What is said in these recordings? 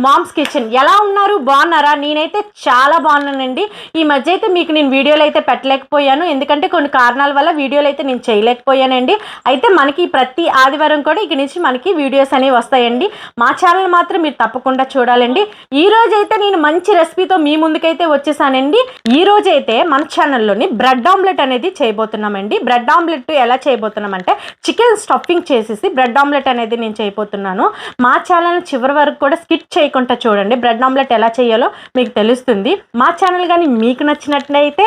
Moms kitchen. ఎలా ఉన్నారు? బాగున్నారా? నేనైతే చాలా బాగున్నానండి. ఈ మధ్య అయితే మీకు నేను వీడియోలు అయితే పెట్టలేకపోయాను, ఎందుకంటే కొన్ని కారణాల వల్ల వీడియోలు అయితే నేను చేయలేకపోయానండి. అయితే మనకి ప్రతి ఆదివారం కూడా ఇక నుంచి మనకి వీడియోస్ అనేవి వస్తాయండి. మా ఛానల్ మాత్రం మీరు తప్పకుండా చూడాలండి. ఈ రోజు అయితే నేను మంచి రెసిపీతో మీ ముందుకైతే వచ్చేసానండి. ఈ రోజు అయితే మన ఛానల్లోని బ్రెడ్ ఆమ్లెట్ అనేది చేయబోతున్నామండి. బ్రెడ్ ఆమ్లెట్ ఎలా చేయబోతున్నామంటే చికెన్ స్టఫింగ్ చేసేసి బ్రెడ్ ఆమ్లెట్ అనేది నేను చేయబోతున్నాను. మా ఛానల్ చివరి వరకు కూడా స్కిప్ చేయకుండా చూడండి. బ్రెడ్ ఆమ్లెట్ ఎలా చేయాలో మీకు తెలుస్తుంది. మా ఛానల్ కానీ మీకు నచ్చినట్లయితే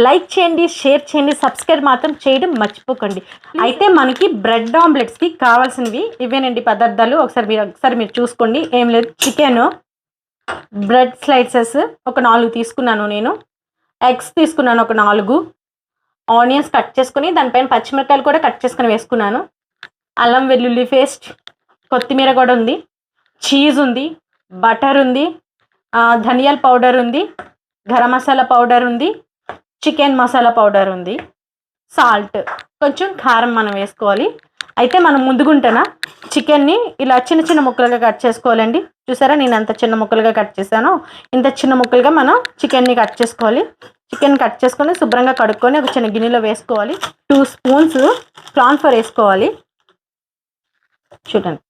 లైక్ చేయండి, షేర్ చేయండి, సబ్స్క్రైబ్ మాత్రం చేయడం మర్చిపోకండి. అయితే మనకి బ్రెడ్ ఆమ్లెట్స్కి కావాల్సినవి ఇవేనండి పదార్థాలు. ఒకసారి మీరు చూసుకోండి. ఏం లేదు, చికెన్, బ్రెడ్ స్లైసెస్ ఒక 4 తీసుకున్నాను నేను, ఎగ్స్ తీసుకున్నాను ఒక 4, ఆనియన్స్ కట్ చేసుకుని దానిపైన పచ్చిమిరపకాయలు కూడా కట్ చేసుకుని వేసుకున్నాను, అల్లం వెల్లుల్లి పేస్ట్, కొత్తిమీర కూడా ఉంది, చీజ్ ఉంది, బటర్ ఉంది, ధనియాల పౌడర్ ఉంది, గరం మసాలా పౌడర్ ఉంది, చికెన్ మసాలా పౌడర్ ఉంది, సాల్ట్, కొంచెం కారం మనం వేసుకోవాలి. అయితే మనం ముందుగుంటేనా చికెన్ని ఇలా చిన్న చిన్న ముక్కలుగా కట్ చేసుకోవాలండి. చూసారా నేను ఎంత చిన్న ముక్కలుగా కట్ చేశానో, ఇంత చిన్న ముక్కలుగా మనం చికెన్ని కట్ చేసుకోవాలి. చికెన్ కట్ చేసుకొని శుభ్రంగా కడుక్కొని ఒక చిన్న గిన్నెలో వేసుకోవాలి. 2 స్పూన్స్ కార్న్ఫ్లోర్ వేసుకోవాలి. చూడండి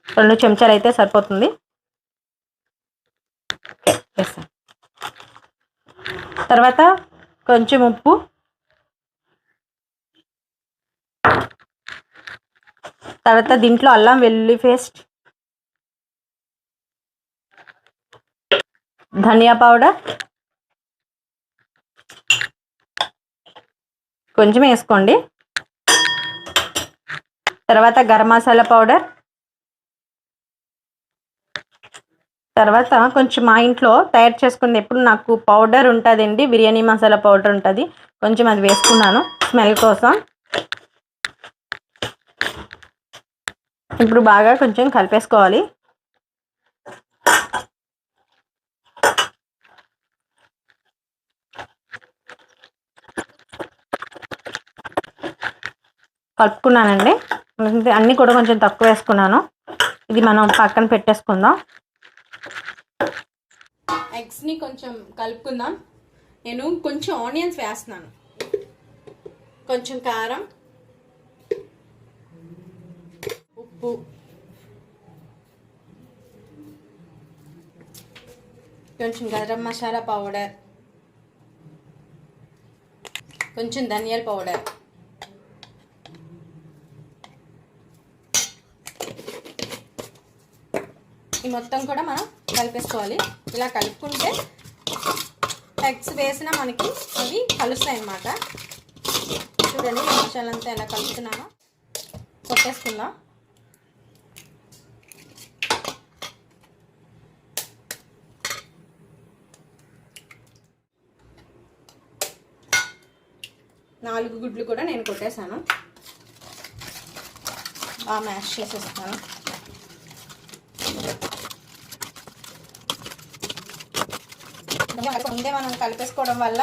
2 చెంచాలు అయితే సరిపోతుంది. తర్వాత కొంచెం ఉప్పు, తర్వాత దీంట్లో అల్లం వెల్లుల్లి పేస్ట్, ధనియా పౌడర్ కొంచెం వేసుకోండి, తర్వాత గరం మసాలా పౌడర్, తర్వాత కొంచెం మా ఇంట్లో తయారు చేసుకునేది ఎప్పుడు నాకు పౌడర్ ఉంటుందండి, బిర్యానీ మసాలా పౌడర్ ఉంటుంది, కొంచెం అది వేసుకున్నాను స్మెల్ కోసం. ఇప్పుడు బాగా కొంచెం కలిపేసుకోవాలి. కలుపుకున్నానండి. అన్నీ కూడా కొంచెం తక్కువ వేసుకున్నాను. ఇది మనం పక్కన పెట్టేసుకుందాం. ఎగ్స్ని కొంచెం కలుపుకుందాం. నేను కొంచెం ఆనియన్స్ వేస్తున్నాను, కొంచెం కారం, ఉప్పు, కొంచెం గరం మసాలా పౌడర్, కొంచెం ధనియాల పౌడర్, ఈ మొత్తం కూడా మనం కలిపేసుకోవాలి. ఇలా కలుపుకుంటే ఎగ్స్ వేసినా మనకి అవి కలుస్తాయి అన్నమాట. చూడండి మసాలంతా ఎలా కలుపుతున్నానో. కొట్టేసుకుందాం. నాలుగు గుడ్లు కూడా నేను కొట్టేశాను. బాగా మ్యాష్ చేసేస్తాను. ముందే మనం కలిపేసుకోవడం వల్ల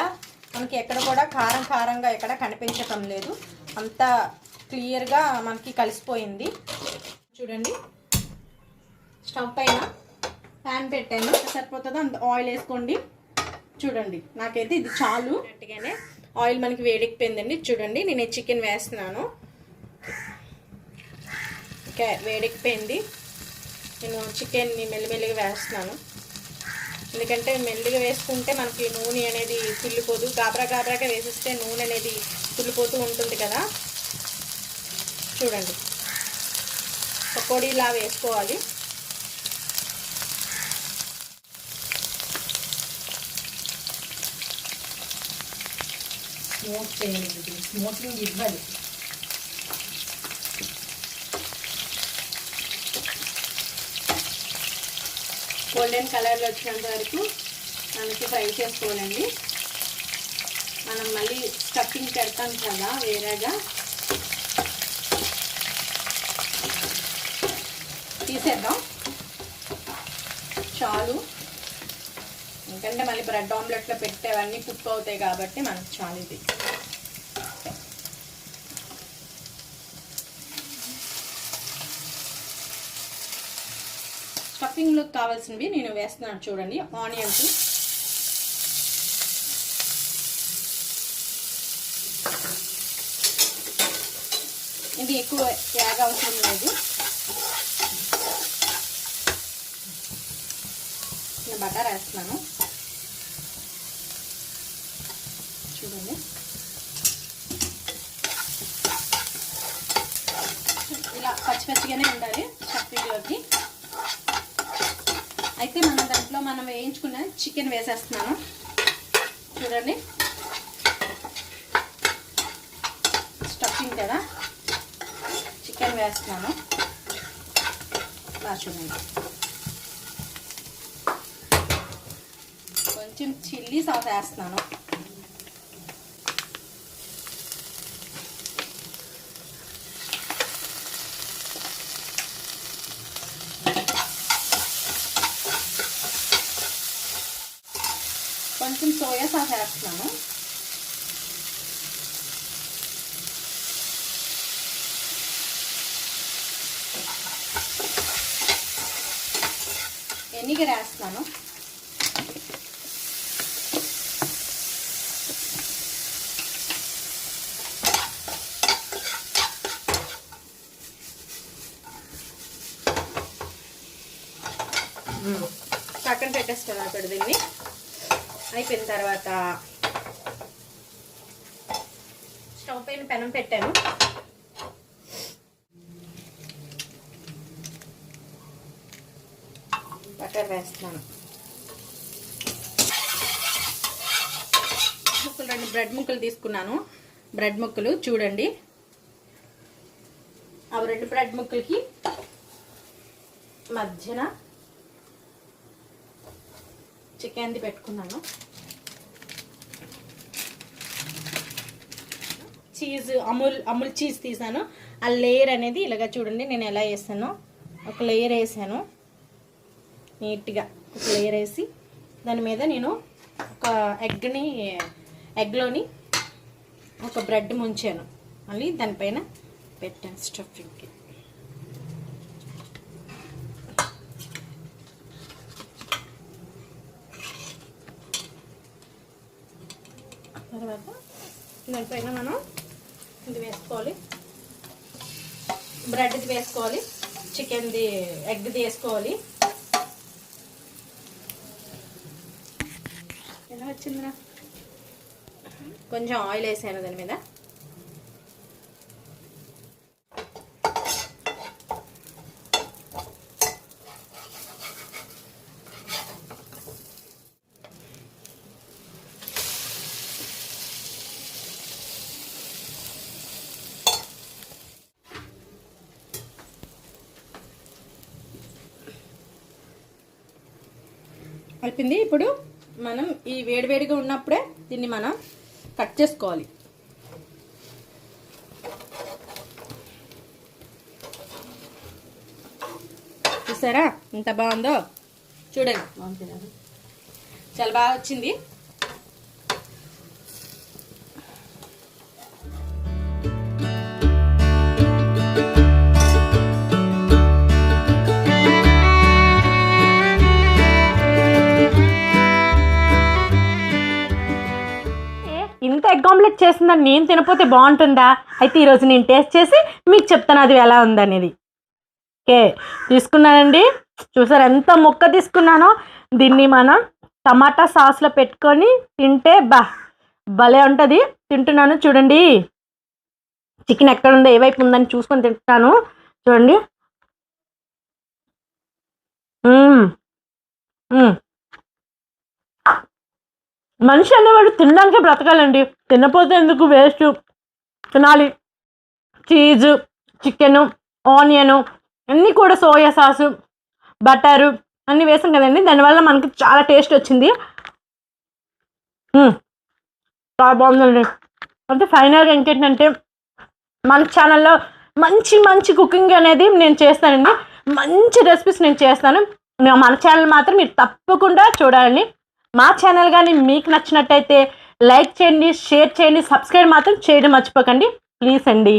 మనకి ఎక్కడ కూడా కారంగా ఎక్కడ కనిపించటం లేదు, అంతా క్లియర్గా మనకి కలిసిపోయింది. చూడండి స్టవ్ పైన ప్యాన్ పెట్టాను, సరిపోతుందో అంత ఆయిల్ వేసుకోండి. చూడండి నాకైతే ఇది చాలు అట్టుగానే ఆయిల్ మనకి వేడెక్కిపోయిందండి. చూడండి నేను చికెన్ వేస్తున్నాను. ఓకే వేడెక్కిపోయింది. నేను చికెన్ని మెల్లిమెల్లిగా వేస్తున్నాను, ఎందుకంటే మెల్లిగా వేసుకుంటే మనకి నూనె అనేది తుల్లిపోదు. గాబరాగా వేసిస్తే నూనె అనేది తుల్లిపోతూ ఉంటుంది కదా. చూడండి పకోడీలా వేసుకోవాలి. స్మోకింగ్ ఇవ్వాలి. గోల్డెన్ కలర్లో వచ్చినంత వరకు మనకి ఫ్రై చేసుకోవాలండి. మనం మళ్ళీ స్టఫింగ్ పెడతాం కదా వేరేగా, తీసేద్దాం చాలు. ఎందుకంటే మళ్ళీ బ్రెడ్ ఆమ్లెట్లో పెట్టేవన్నీ కుక్ అవుతాయి కాబట్టి మనకు చాలు. ఇది స్టఫింగ్లోకి కావాల్సినవి నేను వేస్తున్నాను చూడండి. ఆనియన్స్, ఇది ఎక్కువ యాగ అవసరం లేదు. నేను బటర్ వేస్తున్నాను చూడండి. ఇలా పచ్చిగానే ఉండాలి స్టఫింగ్లోకి. అయితే మనం దాంట్లో మనం వేయించుకున్న చికెన్ వేసేస్తున్నాను చూడండి. స్టఫింగ్ కదా, చికెన్ వేస్తున్నాను. బాగా చూడండి. కొంచెం చిల్లీ సాస్ వేస్తున్నాను. కొంచెం సోయా సాస్ వేస్తున్నాను. వెనిగర్ వేస్తున్నాను. పక్కన పెట్టేస్తాను అక్కడ. దీన్ని అయిపోయిన తర్వాత స్టవ్ పైన పెనం పెట్టాను. బటర్ వేస్తున్నాను. రెండు బ్రెడ్ ముక్కలు తీసుకున్నాను. బ్రెడ్ ముక్కలు చూడండి. ఆ రెండు బ్రెడ్ ముక్కలకి మధ్యన చికెన్ది పెట్టుకున్నాను. చీజ్ అమూల్ చీజ్ తీసాను. ఆ లేయర్ అనేది ఇలాగా చూడండి. నేను ఎలా వేసానో ఒక లేయర్ వేసాను. నీట్గా ఒక లేయర్ వేసి దాని మీద నేను ఒక ఎగ్లోని ఒక బ్రెడ్ ముంచాను. మళ్ళీ దానిపైన పెట్టాను స్టఫింగ్కి. తర్వాత దానిపైన మనం ఇది వేసుకోవాలి, బ్రెడ్ది వేసుకోవాలి, చికెన్ది ఎగ్ది వేసుకోవాలి. ఎలా వచ్చిందిరా? కొంచెం ఆయిల్ వేసాను దాని మీద. కలిపింది. ఇప్పుడు మనం ఈ వేడివేడిగా ఉన్నప్పుడే దీన్ని మనం కట్ చేసుకోవాలి. చూసారా ఎంత బాగుందో? చూడండి, చాలా బాగా వచ్చింది. ఇంత ఎగ్ ఆమ్లెట్ చేసిందని నేను తినపోతే బాగుంటుందా? అయితే ఈరోజు నేను టేస్ట్ చేసి మీకు చెప్తాను అది ఎలా ఉందనేది. ఓకే, తీసుకున్నానండి. చూసారు ఎంత ముక్క తీసుకున్నానో. దీన్ని మనం టమాటా సాస్లో పెట్టుకొని తింటే భలే ఉంటుంది. తింటున్నాను చూడండి. చికెన్ ఎక్కడుందో ఏ వైపు ఉందని చూసుకొని తింటున్నాను చూడండి. మనిషి అనేవాడు తినడానికే బ్రతకాలండి. తినపోతే ఎందుకు, వేస్ట్. తినాలి. చీజు, చికెను, ఆనియను అన్నీ కూడా, సోయా సాసు, బటరు అన్నీ వేసాం కదండి. దానివల్ల మనకి చాలా టేస్ట్ వచ్చింది. చాలా బాగుందండి. అంటే ఫైనల్గా ఇంకేంటంటే మన ఛానల్లో మంచి మంచి కుకింగ్ అనేది నేను చేస్తానండి. మంచి రెసిపీస్ నేను చేస్తాను. మన ఛానల్ మాత్రం మీరు తప్పకుండా చూడాలండి. మా ఛానల్ కానీ మీకు నచ్చినట్టయితే లైక్ చేయండి, షేర్ చేయండి, సబ్స్క్రైబ్ మాత్రం చేయడం మర్చిపోకండి ప్లీజ్ అండి.